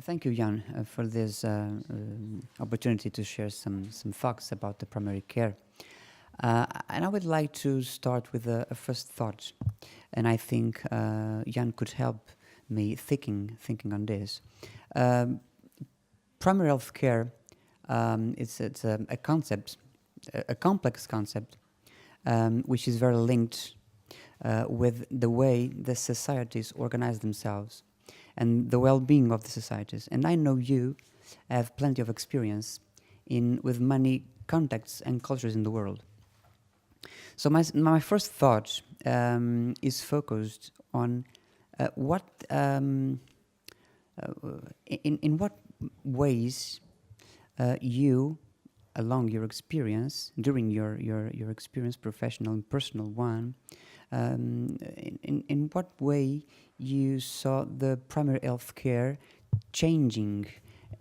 Thank you, Jan, for this opportunity to share some facts about the primary care. And I would like to start with a first thought, and I think Jan could help me thinking on this. Primary health care, it's a concept, a complex concept, which is very linked with the way the societies organize themselves and the well-being of the societies. And I know you have plenty of experience with many contexts and cultures in the world. So my first thought is focused on in what ways you, along your experience, during your experience, professional and personal one, in what way you saw the primary health care changing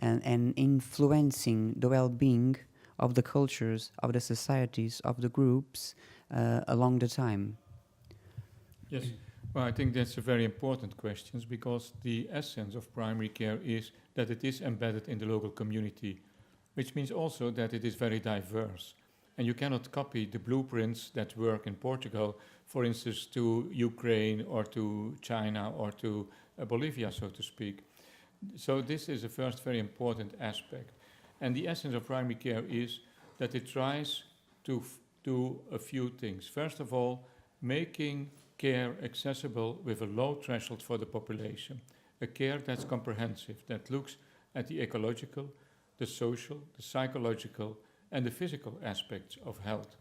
and influencing the well-being of the cultures, of the societies, of the groups along the time? Yes, well, I think that's a very important question, because the essence of primary care is that it is embedded in the local community, which means also that it is very diverse. And you cannot copy the blueprints that work in Portugal, for instance, to Ukraine or to China or to Bolivia, so to speak. So this is the first very important aspect. And the essence of primary care is that it tries to do a few things. First of all, making care accessible with a low threshold for the population. A care that's comprehensive, that looks at the ecological, the social, the psychological, and the physical aspects of health.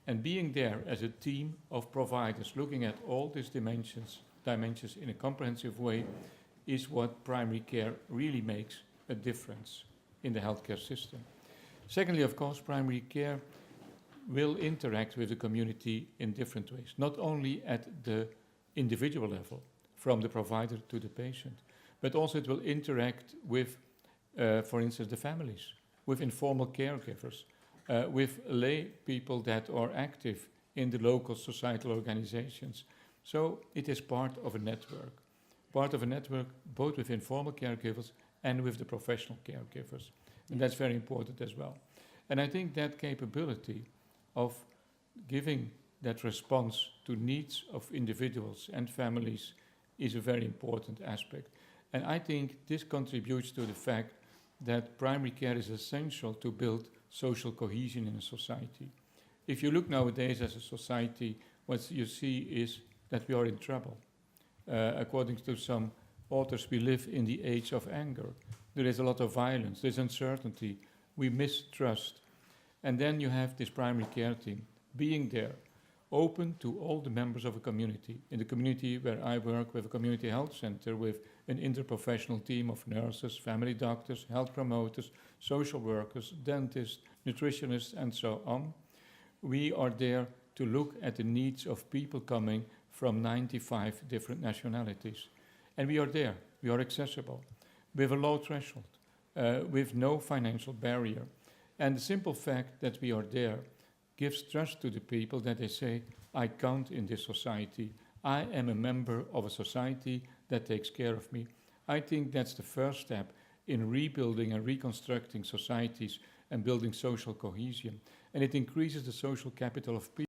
And being there as a team of providers, looking at all these dimensions in a comprehensive way, is what primary care really makes a difference in the healthcare system. Secondly, of course, primary care will interact with the community in different ways, not only at the individual level, from the provider to the patient, but also it will interact with, for instance, the families, with informal caregivers, with lay people that are active in the local societal organizations. So it is part of a network both with informal caregivers and with the professional caregivers. And that's very important as well. And I think that capability of giving that response to needs of individuals and families is a very important aspect. And I think this contributes to the fact that primary care is essential to build social cohesion in a society. If you look nowadays as a society, what you see is that we are in trouble. According to some authors, we live in the age of anger. There is a lot of violence, there's uncertainty, we mistrust. And then you have this primary care team being there, open to all the members of a community. In the community where I work, with a community health center, with an interprofessional team of nurses, family doctors, health promoters, social workers, dentists, nutritionists, and so on. We are there to look at the needs of people coming from 95 different nationalities. And we are there, we are accessible, with a low threshold, with no financial barrier. And the simple fact that we are there gives trust to the people that they say, I count in this society. I am a member of a society that takes care of me. I think that's the first step in rebuilding and reconstructing societies and building social cohesion. And it increases the social capital of people.